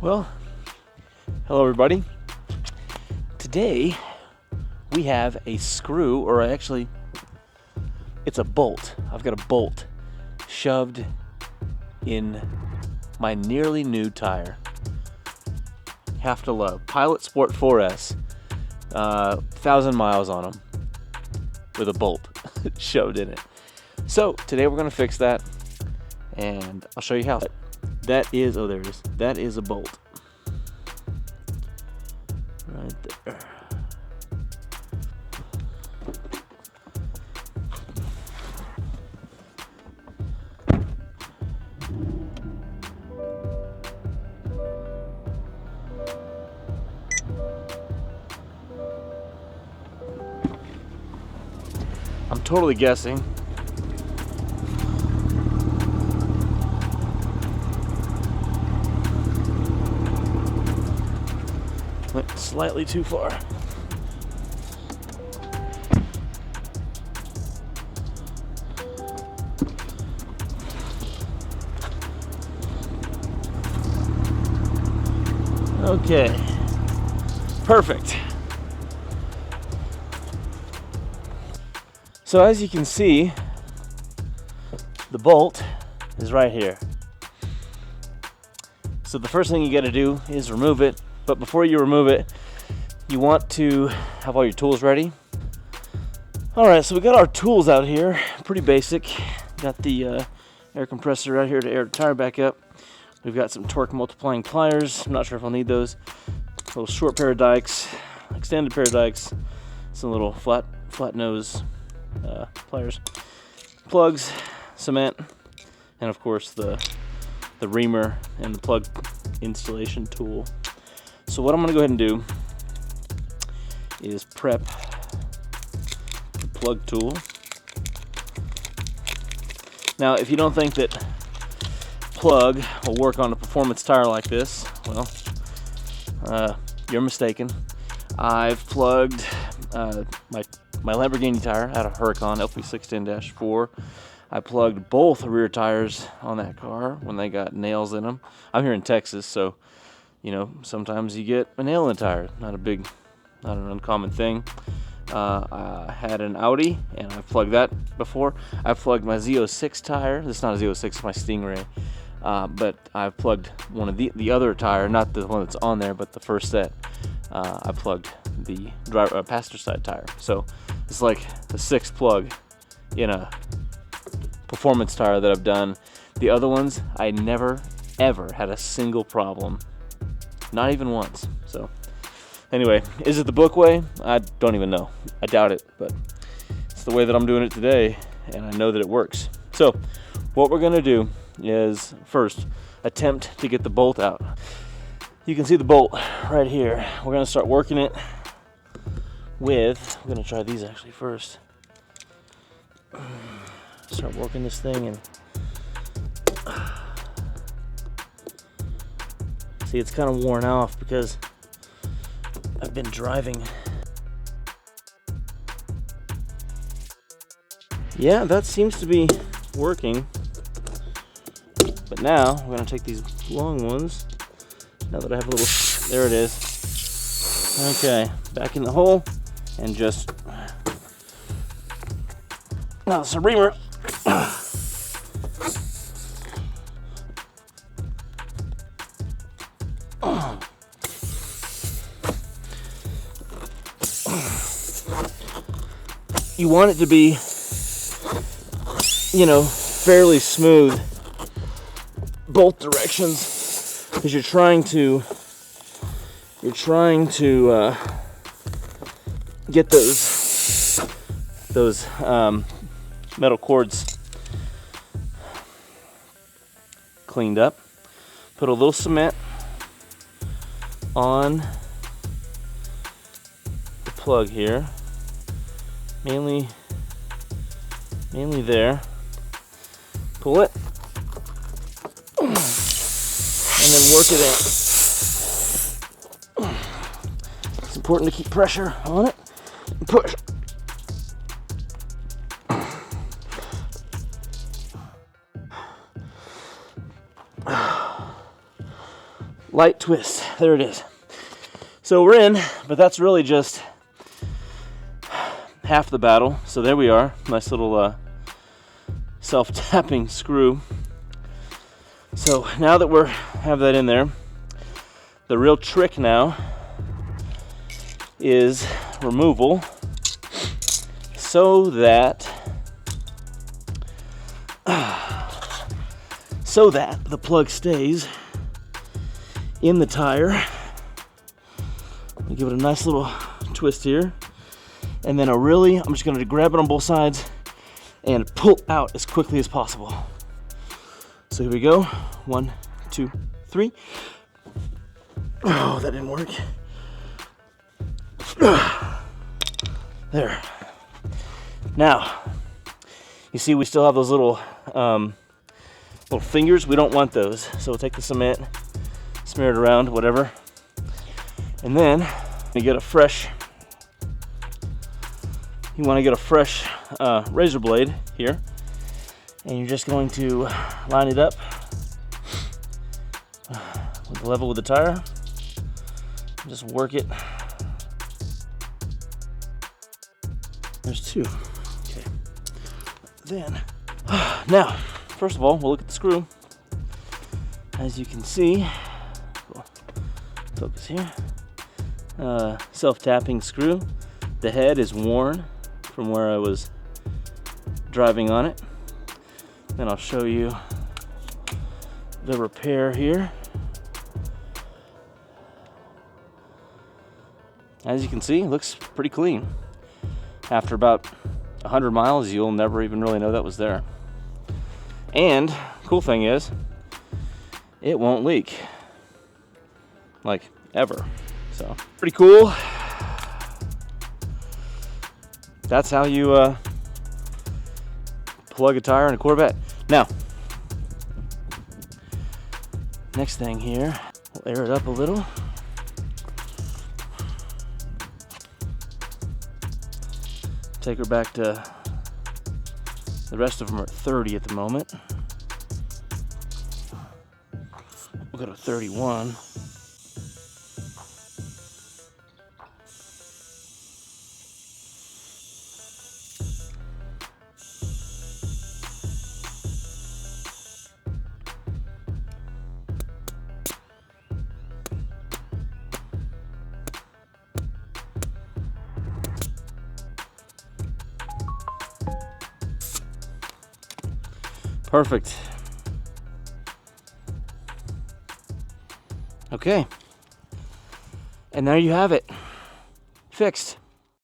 Well, hello everybody. Today we have a screw, or actually it's a bolt. I've got a bolt shoved in my nearly new tire. Have to love. Pilot Sport 4S, 1,000 miles on them with a bolt shoved in it. So today we're going to fix that and I'll show you how. That is, oh there it is. That is a bolt. Right there. I'm totally guessing. Went slightly too far. Okay, perfect. So as you can see, the bolt is right here. So the first thing you got to do is remove it. But before you remove it, you want to have all your tools ready. All right, so we got our tools out here, pretty basic. Got the air compressor right here to air the tire back up. We've got some torque multiplying pliers. I'm not sure if I'll need those. A little short pair of dikes, extended pair of dikes, some little flat nose pliers, plugs, cement, and of course the reamer and the plug installation tool. So what I'm gonna go ahead and do is prep the plug tool. Now, if you don't think that plug will work on a performance tire like this, well, you're mistaken. I've plugged my Lamborghini tire out of Huracan LP610-4. I plugged both rear tires on that car when they got nails in them. I'm here in Texas, so you know, sometimes you get a nail in the tire. Not an uncommon thing. I had an Audi, and I've plugged that before. I've plugged my Z06 tire. This is not a Z06, it's my Stingray. But I've plugged one of the other tire, not the one that's on there, but the first set. I plugged the passenger side tire. So it's like the sixth plug in a performance tire that I've done. The other ones, I never, ever had a single problem. Not even once. So anyway, is it the book way? I don't even know. I doubt it, but it's the way that I'm doing it today, and I know that it works. So what we're gonna do is first attempt to get the bolt out. You can see the bolt right here. We're gonna start working it with, I'm gonna try these actually first. Start working this thing and see, it's kind of worn off because I've been driving. Yeah, that seems to be working. But now we're gonna take these long ones. Now that I have a little, there it is. Okay, back in the hole and just, now it's a reamer. You want it to be, you know, fairly smooth bolt directions, because you're trying to get those metal cords cleaned up. Put a little cement on the plug here. Mainly there. Pull it and then work it in. It's important to keep pressure on it and push. light twist. There it is. So we're in, but that's really just half the battle. So there we are. Nice little self-tapping screw. So now that we have that in there, the real trick now is removal so that the plug stays in the tire. We give it a nice little twist here, and then I'm just going to grab it on both sides and pull out as quickly as possible. So here we go. 1, 2, 3. Oh, that didn't work. There. Now, you see we still have those little fingers. We don't want those. So we'll take the cement, smear it around, whatever. And then you want to get a fresh razor blade here. And you're just going to line it up with the level with the tire. Just work it. There's 2. Okay. Then, now, first of all, we'll look at the screw. As you can see, focus here. Self-tapping screw. The head is worn from where I was driving on it. Then I'll show you the repair here. As you can see, it looks pretty clean. After about 100 miles, you'll never even really know that was there. And cool thing is, it won't leak, like ever. So pretty cool. That's how you plug a tire in a Corvette. Now, next thing here, we'll air it up a little. Take her back to, the rest of them are at 30 at the moment. We'll go to 31. Perfect. Okay. And there you have it. Fixed.